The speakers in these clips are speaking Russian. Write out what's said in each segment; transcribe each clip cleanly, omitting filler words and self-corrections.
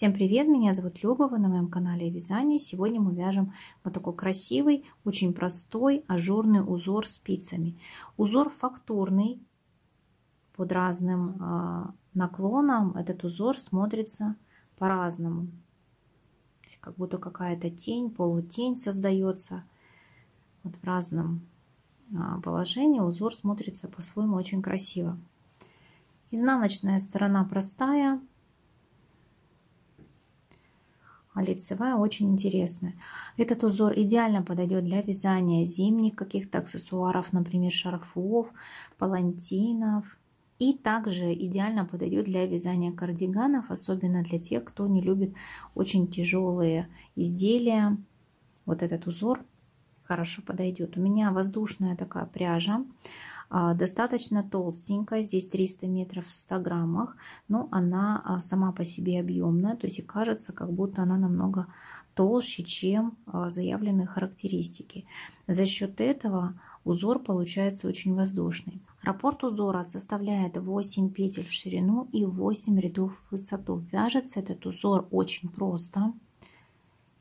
Всем привет, меня зовут Люба, вы на моем канале Вязание. Сегодня мы вяжем вот такой красивый, очень простой ажурный узор спицами. Узор фактурный, под разным наклоном этот узор смотрится по-разному. Как будто какая-то тень, полутень создается. Вот в разном положении узор смотрится по-своему очень красиво. Изнаночная сторона простая, а лицевая очень интересная. Этот узор идеально подойдет для вязания зимних каких-то аксессуаров, например, шарфов, палантинов. И также идеально подойдет для вязания кардиганов, особенно для тех, кто не любит очень тяжелые изделия. Вот этот узор хорошо подойдет. У меня воздушная такая пряжа. Достаточно толстенькая, здесь 300 метров в 100 граммах, но она сама по себе объемная, то есть и кажется, как будто она намного толще, чем заявленные характеристики. За счет этого узор получается очень воздушный. Раппорт узора составляет 8 петель в ширину и 8 рядов в высоту. Вяжется этот узор очень просто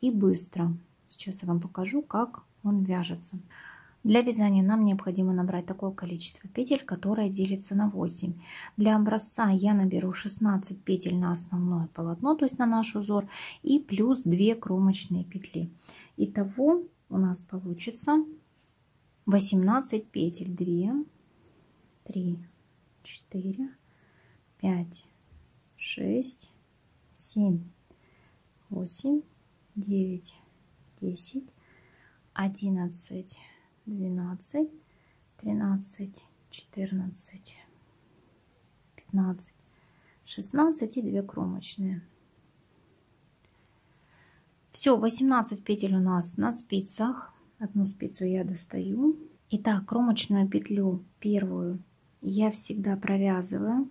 и быстро. Сейчас я вам покажу, как он вяжется. Для вязания нам необходимо набрать такое количество петель, которое делится на 8. Для образца я наберу 16 петель на основное полотно, то есть на наш узор, и плюс 2 кромочные петли. Итого у нас получится 18 петель. 2, 3, 4, 5, 6, 7, 8, 9, 10, 11, 12, 13, 14, 15, 16 и 2 кромочные. Все, 18 петель у нас на спицах. Одну спицу я достаю. Итак, кромочную петлю первую я всегда провязываю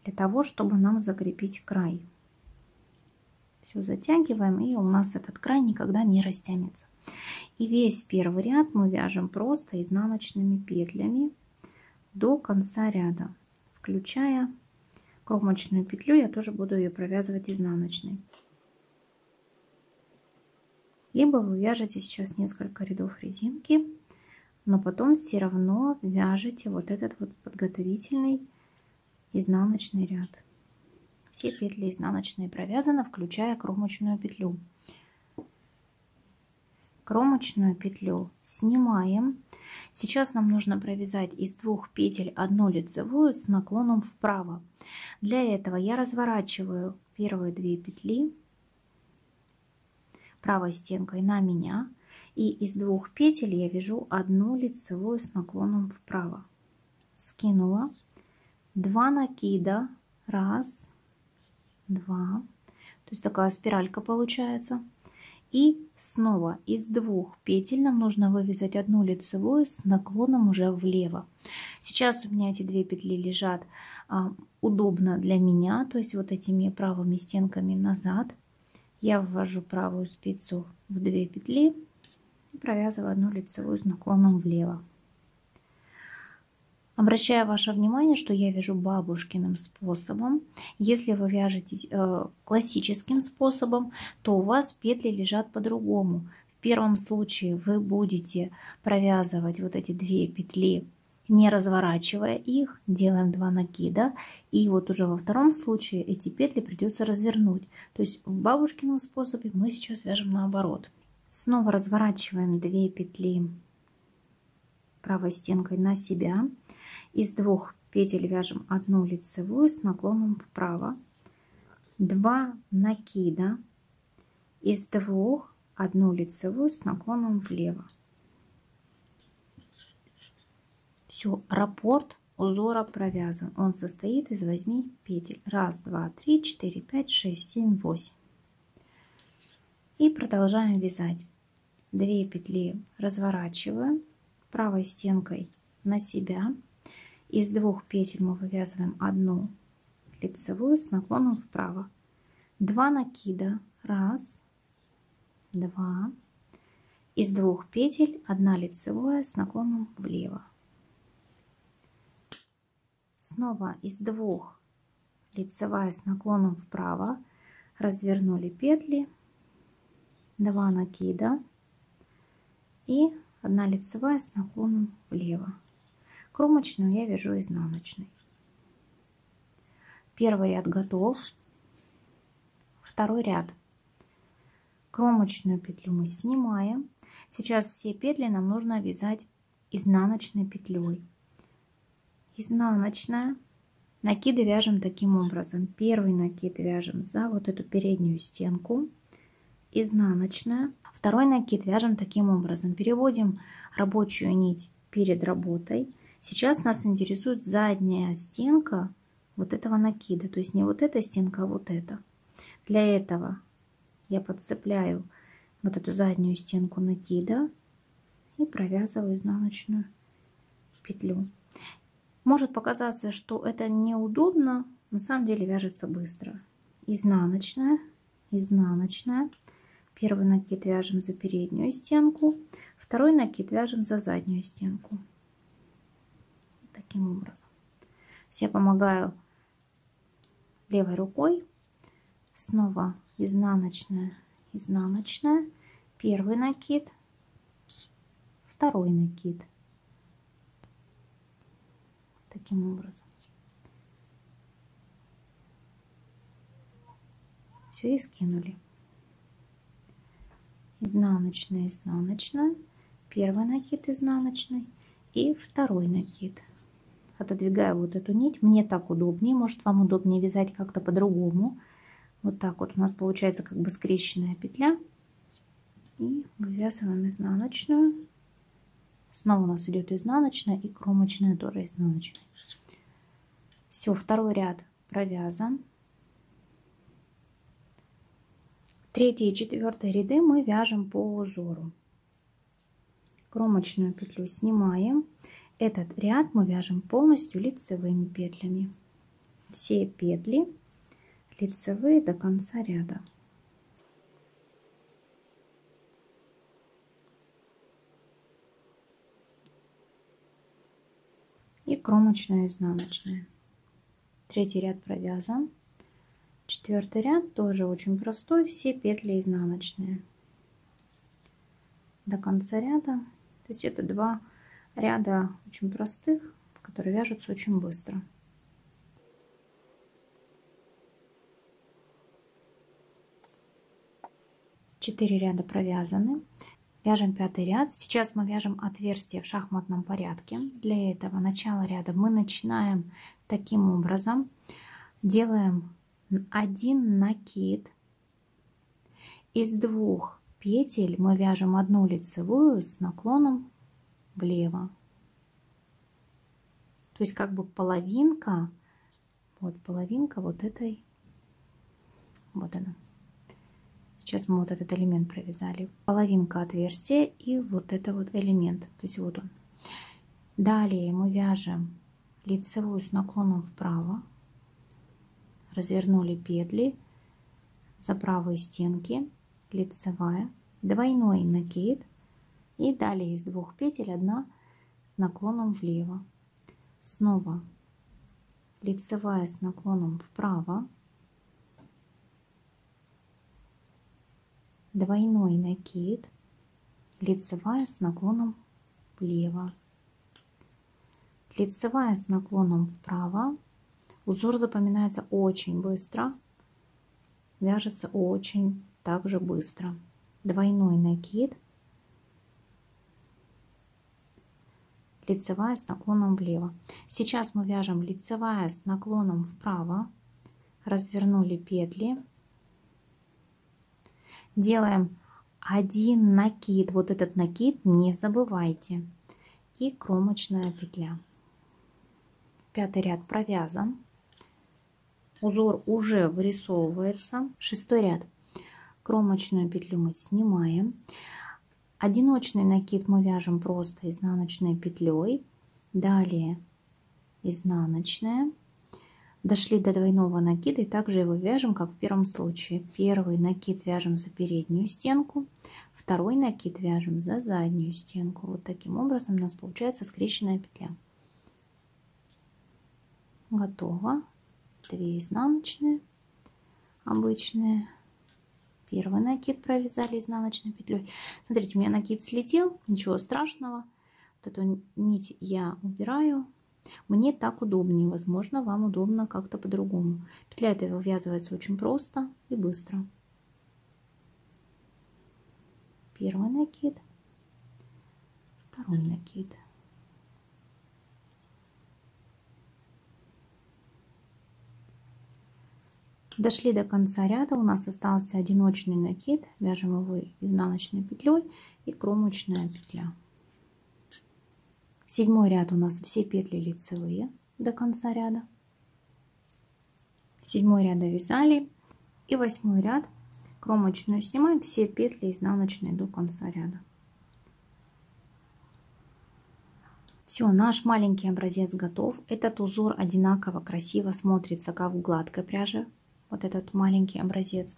для того, чтобы нам закрепить край. Все затягиваем, и у нас этот край никогда не растянется. И весь первый ряд мы вяжем просто изнаночными петлями до конца ряда, включая кромочную петлю. Я тоже буду ее провязывать изнаночной. Либо вы вяжете сейчас несколько рядов резинки, но потом все равно вяжете вот этот вот подготовительный изнаночный ряд. Все петли изнаночные провязаны, включая кромочную петлю. Кромочную петлю снимаем. Сейчас нам нужно провязать из 2 петель одну лицевую с наклоном вправо. Для этого я разворачиваю первые 2 петли правой стенкой на меня, и из 2 петель я вяжу одну лицевую с наклоном вправо. Скинула, 2 накида, 1, 2, то есть такая спиралька получается. И снова из 2 петель нам нужно вывязать одну лицевую с наклоном уже влево. Сейчас у меня эти 2 петли лежат удобно для меня, то есть вот этими правыми стенками назад. Я ввожу правую спицу в 2 петли и провязываю одну лицевую с наклоном влево. Обращаю ваше внимание, что я вяжу бабушкиным способом. Если вы вяжете классическим способом, то у вас петли лежат по-другому. В первом случае вы будете провязывать вот эти 2 петли, не разворачивая их, делаем 2 накида. И вот уже во втором случае эти петли придется развернуть. То есть в бабушкином способе мы сейчас вяжем наоборот. Снова разворачиваем 2 петли правой стенкой на себя. Из 2 петель вяжем одну лицевую с наклоном вправо, 2 накида, из 2 одну лицевую с наклоном влево. Все, раппорт узора провязан. Он состоит из 8 петель. 1, 2, 3, 4, 5, 6, 7, 8. И продолжаем вязать. 2 петли разворачиваем правой стенкой на себя. Из 2 петель мы вывязываем одну лицевую с наклоном вправо, 2 накида, 1, 2, из 2 петель 1 лицевая с наклоном влево. Снова из 2 лицевая с наклоном вправо, развернули петли, 2 накида и 1 лицевая с наклоном влево. Кромочную я вяжу изнаночной. Первый ряд готов. Второй ряд. Кромочную петлю мы снимаем. Сейчас все петли нам нужно вязать изнаночной петлей. Изнаночная. Накиды вяжем таким образом. Первый накид вяжем за вот эту переднюю стенку. Изнаночная. Второй накид вяжем таким образом. Переводим рабочую нить перед работой. Сейчас нас интересует задняя стенка вот этого накида. То есть не вот эта стенка, а вот эта. Для этого я подцепляю вот эту заднюю стенку накида и провязываю изнаночную петлю. Может показаться, что это неудобно, на самом деле вяжется быстро. Изнаночная, изнаночная. Первый накид вяжем за переднюю стенку, второй накид вяжем за заднюю стенку. Таким образом. Я помогаю левой рукой. Снова изнаночная, изнаночная. Первый накид, второй накид. Таким образом. Все, и скинули. Изнаночная, изнаночная. Первый накид изнаночный и второй накид. Отодвигаю вот эту нить. Мне так удобнее. Может, вам удобнее вязать как-то по-другому. Вот так вот у нас получается как бы скрещенная петля. И вывязываем изнаночную. Снова у нас идет изнаночная и кромочная тоже изнаночная. Все, второй ряд провязан. Третий и четвертый ряды мы вяжем по узору. Кромочную петлю снимаем. Этот ряд мы вяжем полностью лицевыми петлями. Все петли лицевые до конца ряда. И кромочная, изнаночная. Третий ряд провязан. Четвертый ряд тоже очень простой. Все петли изнаночные до конца ряда. То есть это 2 ряда очень простых, которые вяжутся очень быстро. Четыре ряда провязаны. Вяжем 5-й ряд. Сейчас мы вяжем отверстие в шахматном порядке. Для этого начало ряда мы начинаем таким образом. Делаем 1 накид. Из 2 петель мы вяжем 1 лицевую с наклоном влево. То есть как бы половинка, вот половинка вот этой, вот она. Сейчас мы вот этот элемент провязали. Половинка отверстия и вот это вот элемент. То есть вот он. Далее мы вяжем лицевую с наклоном вправо. Развернули петли за правые стенки. Лицевая. Двойной накид. И далее из 2 петель 1 с наклоном влево. Снова лицевая с наклоном вправо. Двойной накид, лицевая с наклоном влево, лицевая с наклоном вправо. Узор запоминается очень быстро, вяжется очень также быстро. Двойной накид, лицевая с наклоном влево. Сейчас мы вяжем лицевая с наклоном вправо, развернули петли. Делаем 1 накид, вот этот накид не забывайте, и кромочная петля. 5-й ряд провязан, узор уже вырисовывается. 6-й ряд. Кромочную петлю мы снимаем. Одиночный накид мы вяжем просто изнаночной петлей. Далее изнаночная. Дошли до двойного накида и также его вяжем, как в первом случае. Первый накид вяжем за переднюю стенку, второй накид вяжем за заднюю стенку. Вот таким образом у нас получается скрещенная петля. Готово. лицевые и изнаночные обычные. Первый накид провязали изнаночной петлей. Смотрите, у меня накид слетел, ничего страшного. Вот эту нить я убираю. Мне так удобнее, возможно, вам удобно как-то по-другому. Петля эта вывязывается очень просто и быстро. Первый накид, второй накид. Дошли до конца ряда, у нас остался одиночный накид, вяжем его изнаночной петлей и кромочная петля. Седьмой ряд у нас все петли лицевые до конца ряда. Седьмой ряд довязали и восьмой ряд кромочную снимаем, все петли изнаночные до конца ряда. Все, наш маленький образец готов. Этот узор одинаково красиво смотрится как в гладкой пряже, вот этот маленький образец,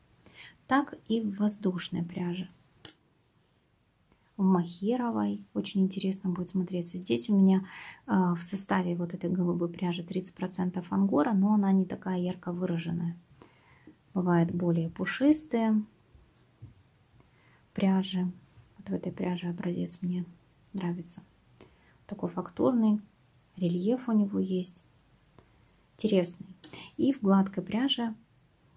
так и в воздушной пряже. В мохеровой очень интересно будет смотреться. Здесь у меня в составе вот этой голубой пряжи 30% ангора, но она не такая ярко выраженная. Бывают более пушистые пряжи. Вот в этой пряже образец мне нравится. Такой фактурный, рельеф у него есть. Интересный. И в гладкой пряже,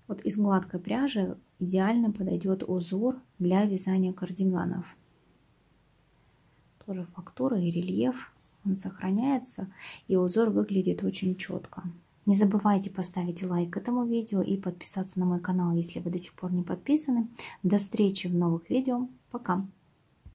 вот из гладкой пряжи идеально подойдет узор для вязания кардиганов. Тоже фактура и рельеф, он сохраняется, и узор выглядит очень четко. Не забывайте поставить лайк этому видео и подписаться на мой канал, если вы до сих пор не подписаны. До встречи в новых видео. Пока!